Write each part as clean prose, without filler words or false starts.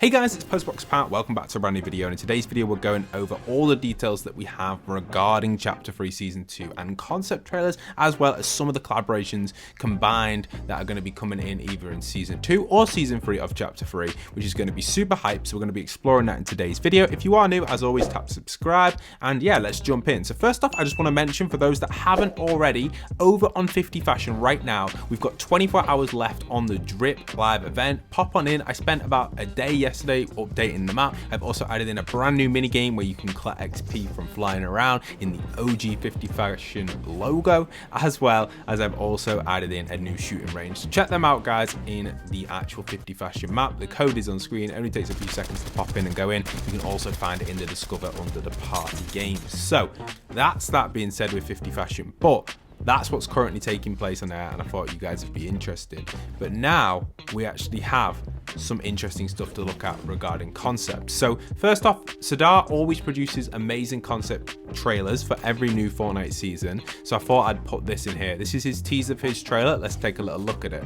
Hey guys, it's postboxpat. Welcome back to a brand new video, and in today's video we're going over all the details that we have regarding Chapter 3 Season 2 and concept trailers, as well as some of the collaborations combined that are going to be coming in either in Season 2 or Season 3 of Chapter 3, which is going to be super hype, so we're going to be exploring that in today's video. If you are new, as always, tap subscribe, and yeah, let's jump in. So first off, I just want to mention, for those that haven't already, over on 50 Fashion right now, we've got 24 hours left on the Drip live event. Pop on in. I spent about a day yesterday updating the map. I've also added in a brand new mini game where you can collect XP from flying around in the OG 50 Fashion logo, as well as I've also added in a new shooting range. So check them out, guys, in the actual 50 Fashion map. The code is on screen. It only takes a few seconds to pop in and go in. You can also find it in the Discover under the party games. So that's that being said with 50 Fashion, but that's what's currently taking place on there, and I thought you guys would be interested. But now we actually have some interesting stuff to look at regarding concepts. So first off, Sadar always produces amazing concept trailers for every new Fortnite season, so I thought I'd put this in here. This is his teaser for his trailer. Let's take a little look at it.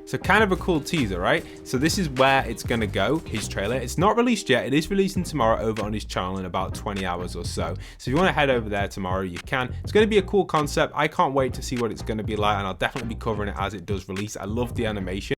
So kind of a cool teaser, right? So this is where it's gonna go, his trailer. It's not released yet. It is releasing tomorrow over on his channel in about 20 hours or so. So if you wanna head over there tomorrow, you can. It's gonna be a cool concept. I can't wait to see what it's gonna be like, and I'll definitely be covering it as it does release. I love the animation.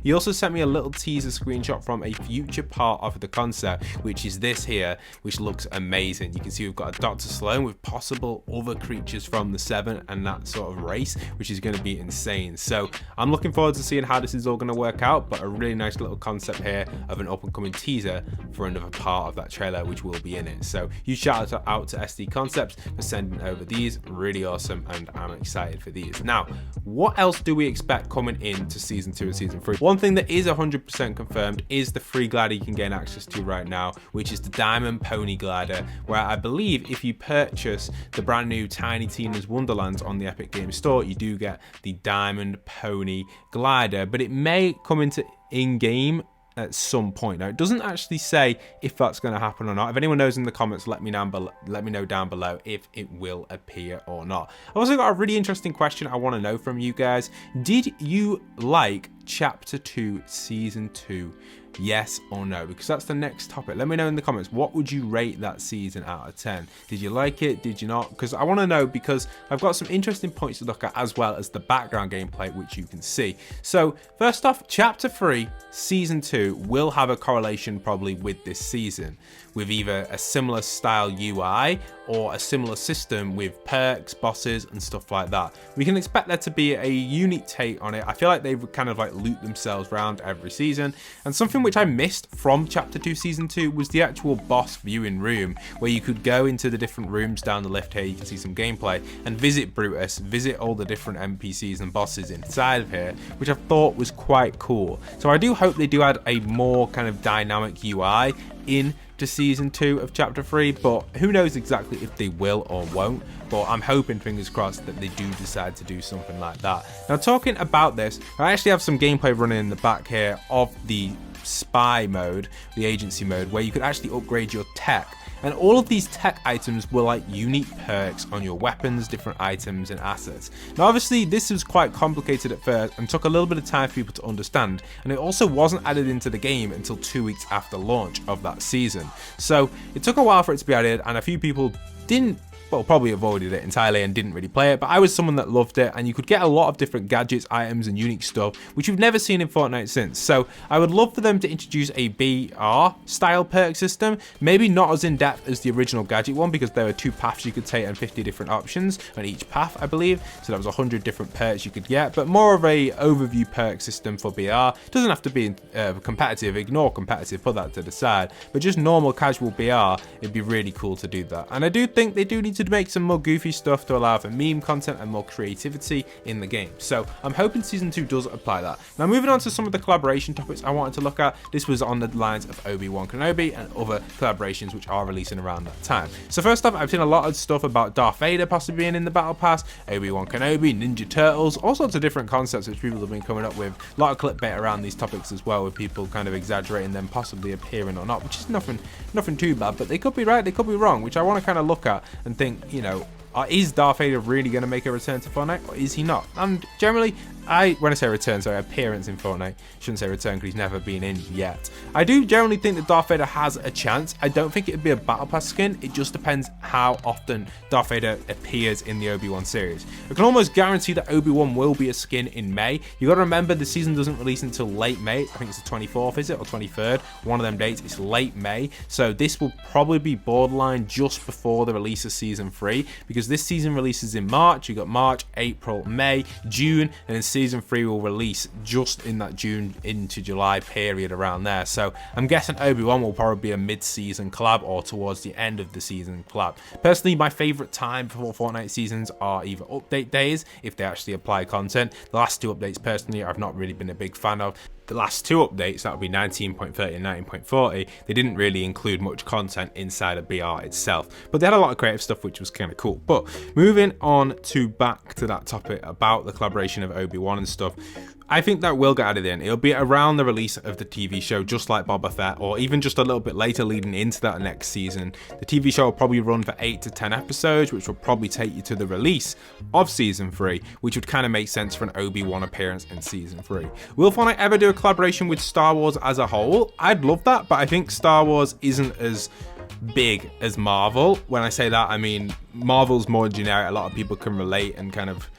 He also sent me a little teaser screenshot from a future part of the concept, which is this here, which looks amazing. You can see we've got a Dr. Sloan with possible other creatures from the Seven and that sort of race, which is going to be insane. So I'm looking forward to seeing how this is all going to work out, but a really nice little concept here of an up and coming teaser for another part of that trailer, which will be in it. So huge shout out to SD Concepts for sending over these. Really awesome, and I'm excited for these. Now, what else do we expect coming into Season 2 and Season 3? One thing that is 100% confirmed is the free glider you can gain access to right now, which is the Diamond Pony glider, where I believe if you purchase the brand new Tiny Tina's Wonderlands on the Epic Games Store, you do get the Diamond Pony glider, but it may come into in-game at some point. Now, it doesn't actually say if that's going to happen or not. If anyone knows in the comments, let me know down below if it will appear or not. I've also got a really interesting question I want to know from you guys. Did you like Chapter 2 Season 2? Yes or no? Because that's the next topic. Let me know in the comments, what would you rate that season out of 10? Did you like it? Did you not? Because I want to know, because I've got some interesting points to look at, as well as the background gameplay, which you can see. So first off, Chapter 3 Season 2 will have a correlation probably with this season, with either a similar style UI or a similar system with perks, bosses, and stuff like that. We can expect there to be a unique take on it. I feel like they've kind of like looped themselves around every season, and something which I missed from Chapter 2 Season 2 was the actual boss viewing room, where you could go into the different rooms down the left here. You can see some gameplay and visit Brutus, visit all the different NPCs and bosses inside of here, which I thought was quite cool. So I do hope they do add a more kind of dynamic UI in to Season 2 of Chapter 3, but who knows exactly if they will or won't. But I'm hoping, fingers crossed, that they do decide to do something like that. Now, talking about this, I actually have some gameplay running in the back here of the spy mode, the agency mode, where you could actually upgrade your tech. And all of these tech items were like unique perks on your weapons, different items and assets. Now obviously this was quite complicated at first and took a little bit of time for people to understand, and it also wasn't added into the game until 2 weeks after launch of that season. So it took a while for it to be added, and a few people didn't, well, probably avoided it entirely and didn't really play it, but I was someone that loved it, and you could get a lot of different gadgets, items, and unique stuff, which you've never seen in Fortnite since. So I would love for them to introduce a BR style perk system, maybe not as in depth as the original gadget one, because there were 2 paths you could take and 50 different options on each path, I believe. So that was 100 different perks you could get, but more of a overview perk system for BR. Doesn't have to be competitive, ignore competitive, put that to the side, but just normal casual BR, it'd be really cool to do that. And I do think they do need to make some more goofy stuff to allow for meme content and more creativity in the game. So I'm hoping Season 2 does apply that. Now moving on to some of the collaboration topics I wanted to look at. This was on the lines of Obi-Wan Kenobi and other collaborations which are releasing around that time. So first off, I've seen a lot of stuff about Darth Vader possibly being in the Battle Pass, Obi-Wan Kenobi, Ninja Turtles, all sorts of different concepts which people have been coming up with. A lot of clickbait around these topics as well, with people kind of exaggerating them possibly appearing or not, which is nothing too bad, but they could be right, they could be wrong, which I want to kind of look at and think think, you know, is Darth Vader really going to make a return to Fortnite, or is he not? And generally, when I say return, sorry, appearance in Fortnite, shouldn't say return because he's never been in yet. I do generally think that Darth Vader has a chance. I don't think it'd be a Battle Pass skin. It just depends how often Darth Vader appears in the Obi-Wan series. I can almost guarantee that Obi-Wan will be a skin in May. You got to remember the season doesn't release until late May. I think it's the 24th, is it, or 23rd? One of them dates. It's late May, so this will probably be borderline just before the release of Season 3, because this season releases in March. You got March, April, May, June, and then Season 3 will release just in that June into July period around there. So I'm guessing Obi-Wan will probably be a mid-season collab or towards the end of the season collab. Personally, my favorite time for Fortnite seasons are either update days, if they actually apply content. The last two updates, personally, I've not really been a big fan of. The last two updates, that would be 19.30 and 19.40, they didn't really include much content inside of BR itself, but they had a lot of creative stuff, which was kind of cool. But moving on to back to that topic about the collaboration of Obi-Wan and stuff, I think that will get added in. It'll be around the release of the TV show, just like Boba Fett, or even just a little bit later leading into that next season. The TV show will probably run for 8 to 10 episodes, which will probably take you to the release of Season 3, which would kind of make sense for an Obi-Wan appearance in Season 3. Will Fortnite ever do a collaboration with Star Wars as a whole? I'd love that, but I think Star Wars isn't as big as Marvel. When I say that, I mean Marvel's more generic. A lot of people can relate and kind of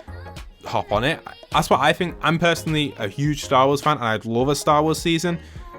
hop on it. That's what I think. I'm personally a huge Star Wars fan, and I'd love a Star Wars season,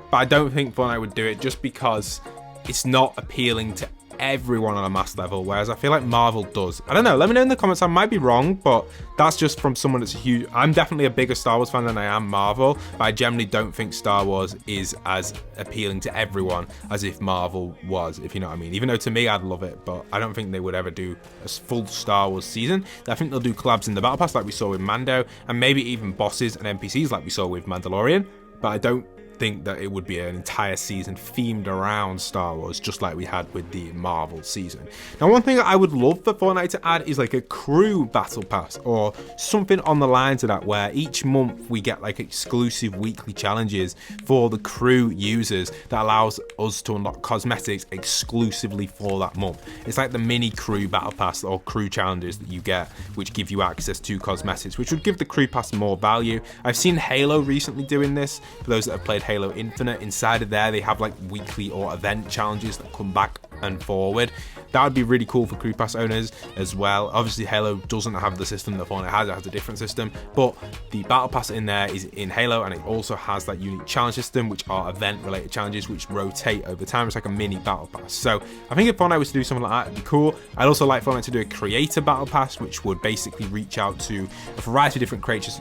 but I don't think Fortnite would do it just because it's not appealing to everyone on a mass level, whereas I feel like Marvel does. I don't know, let me know in the comments. I might be wrong, but that's just from someone that's huge. I'm definitely a bigger Star Wars fan than I am Marvel, but I generally don't think Star Wars is as appealing to everyone as if Marvel was, if you know what I mean. Even though to me I'd love it, but I don't think they would ever do a full Star Wars season. I think they'll do collabs in the Battle Pass like we saw with Mando, and maybe even bosses and NPCs like we saw with Mandalorian, but I don't think that it would be an entire season themed around Star Wars, just like we had with the Marvel season. Now, one thing I would love for Fortnite to add is like a crew battle pass or something on the lines of that, where each month we get like exclusive weekly challenges for the crew users that allows us to unlock cosmetics exclusively for that month. It's like the mini crew battle pass or crew challenges that you get, which give you access to cosmetics, which would give the crew pass more value. I've seen Halo recently doing this. For those that have played Halo Infinite, inside of there they have like weekly or event challenges that come back and forward. That would be really cool for crew pass owners as well. Obviously Halo doesn't have the system that Fortnite has, it has a different system, but the battle pass in there is in Halo, and it also has that unique challenge system, which are event related challenges which rotate over time. It's like a mini battle pass. So I think if Fortnite was to do something like that, it'd be cool. I'd also like Fortnite to do a creator battle pass, which would basically reach out to a variety of different creators,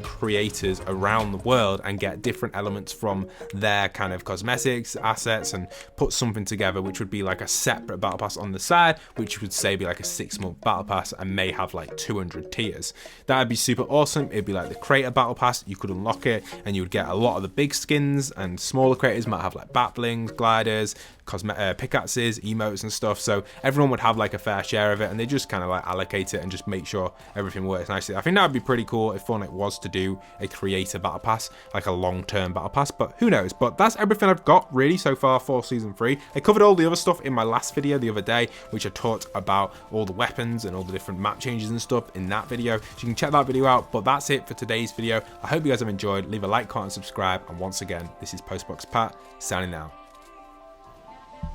creators around the world and get different elements from their kind of cosmetics, assets, and put something together, which would be like a separate battle pass on the side, which would say be like a 6-month battle pass and may have like 200 tiers. That would be super awesome. It'd be like the creator battle pass. You could unlock it and you would get a lot of the big skins, and smaller creators might have like bat blings, gliders, pickaxes, emotes and stuff, so everyone would have like a fair share of it, and they just kind of like allocate it and just make sure everything works nicely. I think that would be pretty cool if Fortnite was to do a creator battle pass, like a long-term battle pass, but who knows. But that's everything I've got really so far for Season 3. I covered all the other stuff in my last video the other day, which I talked about all the weapons and all the different map changes and stuff in that video, so you can check that video out. But that's it for today's video. I hope you guys have enjoyed. Leave a like, comment, and subscribe, and once again, this is postboxpat signing out.